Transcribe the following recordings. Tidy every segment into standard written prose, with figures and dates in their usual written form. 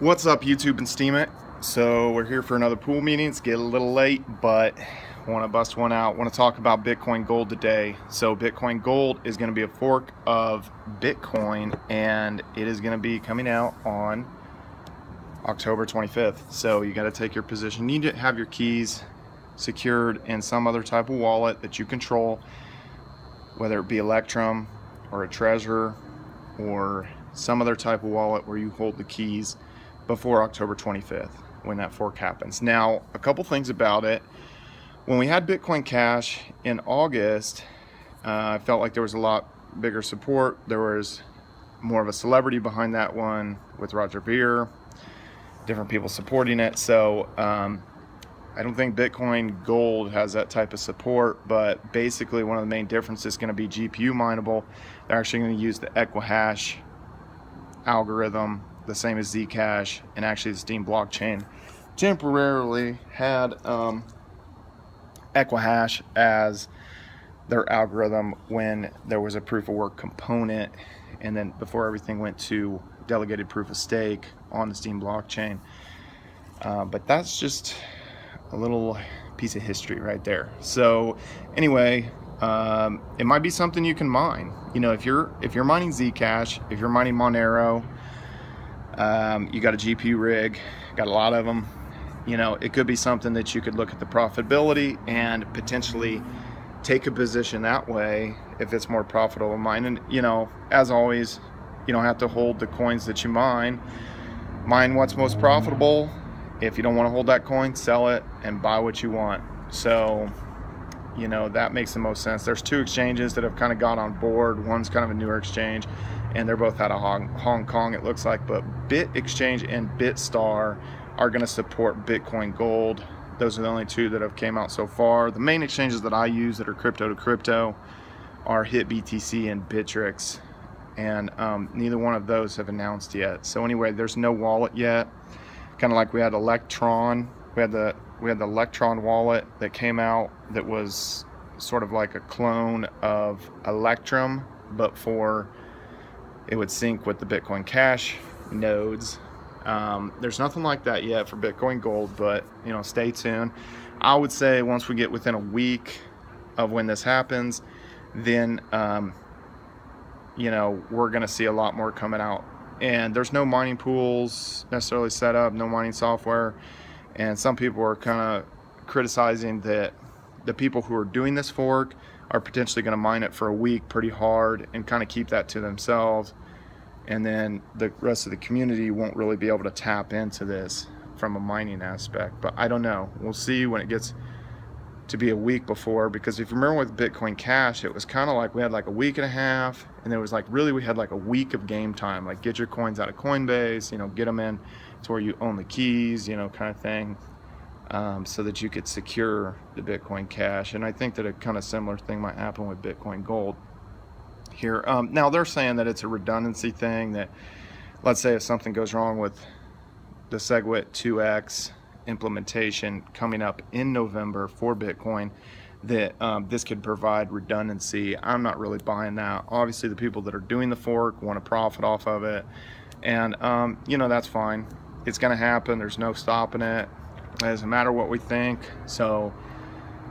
What's up, YouTube and Steam It? So we're here for another pool meeting. It's getting a little late, but want to bust one out. Want to talk about Bitcoin Gold today. So Bitcoin Gold is going to be a fork of Bitcoin, and it is going to be coming out on October 25th. So you got to take your position. You need to have your keys secured in some other type of wallet that you control, whether it be Electrum or a Trezor or some other type of wallet where you hold the keys before October 25th when that fork happens. Now, a couple things about it. When we had Bitcoin Cash in August, I felt like there was a lot bigger support. There was more of a celebrity behind that one with Roger Ver, different people supporting it. So I don't think Bitcoin Gold has that type of support, but basically one of the main differences is going to be GPU mineable. They're actually going to use the Equihash algorithm, the same as Zcash, and actually the Steam blockchain temporarily had Equihash as their algorithm when there was a proof of work component, and then before everything went to delegated proof of stake on the Steam blockchain. But that's just a little piece of history right there. So anyway, it might be something you can mine. You know, if you're mining Zcash, if you're mining Monero, you got a GPU rig, got a lot of them. You know, it could be something that you could look at the profitability and potentially take a position that way if it's more profitable to mine. And you know, as always, you don't have to hold the coins that you mine. Mine what's most profitable. If you don't want to hold that coin, sell it and buy what you want. So, you know, that makes the most sense. There's two exchanges that have kind of got on board. One's kind of a newer exchange, and they're both out of Hong Kong, it looks like. But BitExchange and BitStar are going to support Bitcoin Gold. Those are the only two that have came out so far. The main exchanges that I use that are crypto to crypto are HitBTC and Bittrex, and neither one of those have announced yet. So anyway, there's no wallet yet. Kind of like we had Electron. We had the Electron wallet that came out that was sort of like a clone of Electrum, but it would sync with the Bitcoin Cash nodes. There's nothing like that yet for Bitcoin Gold, but you know, stay tuned. I would say once we get within a week of when this happens, then you know, we're going to see a lot more coming out. And there's no mining pools necessarily set up, no mining software. And some people are kind of criticizing that the people who are doing this fork are potentially going to mine it for a week pretty hard and kind of keep that to themselves. And then the rest of the community won't really be able to tap into this from a mining aspect. But I don't know. We'll see when it gets to be a week before, because if you remember with Bitcoin Cash, it was kind of like we had like a week and a half, and there was like really we had like a week of game time, like get your coins out of Coinbase, you know, get them in to where you own the keys, you know, kind of thing, so that you could secure the Bitcoin Cash. And I think that a kind of similar thing might happen with Bitcoin Gold here. Now they're saying that it's a redundancy thing, that let's say if something goes wrong with the SegWit 2x implementation coming up in November for Bitcoin, that this could provide redundancy. I'm not really buying that. Obviously the people that are doing the fork want to profit off of it, and you know, that's fine. It's going to happen. There's no stopping it. It doesn't matter what we think. So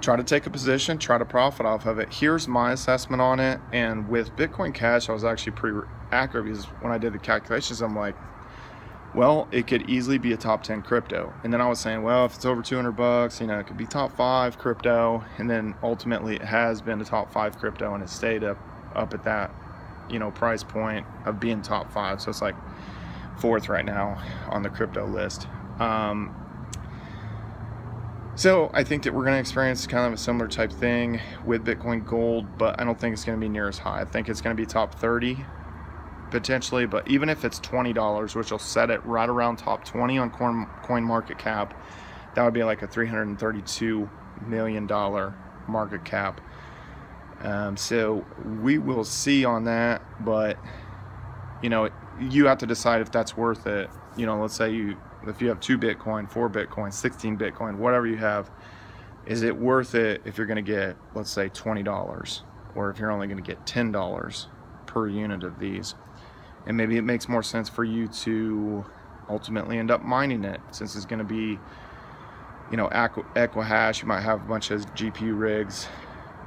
try to take a position, try to profit off of it. Here's my assessment on it. And with Bitcoin Cash, I was actually pretty accurate, because when I did the calculations, I'm like, well, it could easily be a top 10 crypto. And then I was saying, well, if it's over $200, you know, it could be top 5 crypto. And then ultimately it has been a top 5 crypto, and it stayed up at that, you know, price point of being top 5. So it's like 4th right now on the crypto list. So I think that we're going to experience kind of a similar type thing with Bitcoin Gold, but I don't think it's going to be near as high. I think it's going to be top 30 potentially, but even if it's $20, which will set it right around top 20 on coin market cap, that would be like a $332 million market cap. So we will see on that, but you know, you have to decide if that's worth it. You know, let's say if you have 2 Bitcoin, 4 Bitcoin, 16 Bitcoin, whatever you have, is it worth it if you're going to get, let's say, $20, or if you're only going to get $10 per unit of these? And maybe it makes more sense for you to ultimately end up mining it, since it's going to be, you know, Equihash. You might have a bunch of GPU rigs.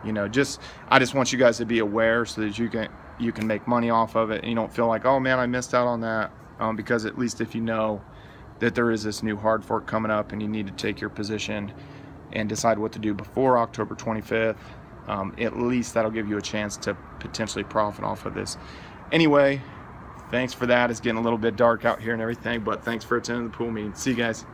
You know, I just want you guys to be aware so that you can make money off of it, and you don't feel like, oh man, I missed out on that. Because at least if you know that there is this new hard fork coming up and you need to take your position and decide what to do before October 25th, at least that'll give you a chance to potentially profit off of this. Anyway, thanks for that. It's getting a little bit dark out here and everything, but thanks for attending the pool meeting. See you guys.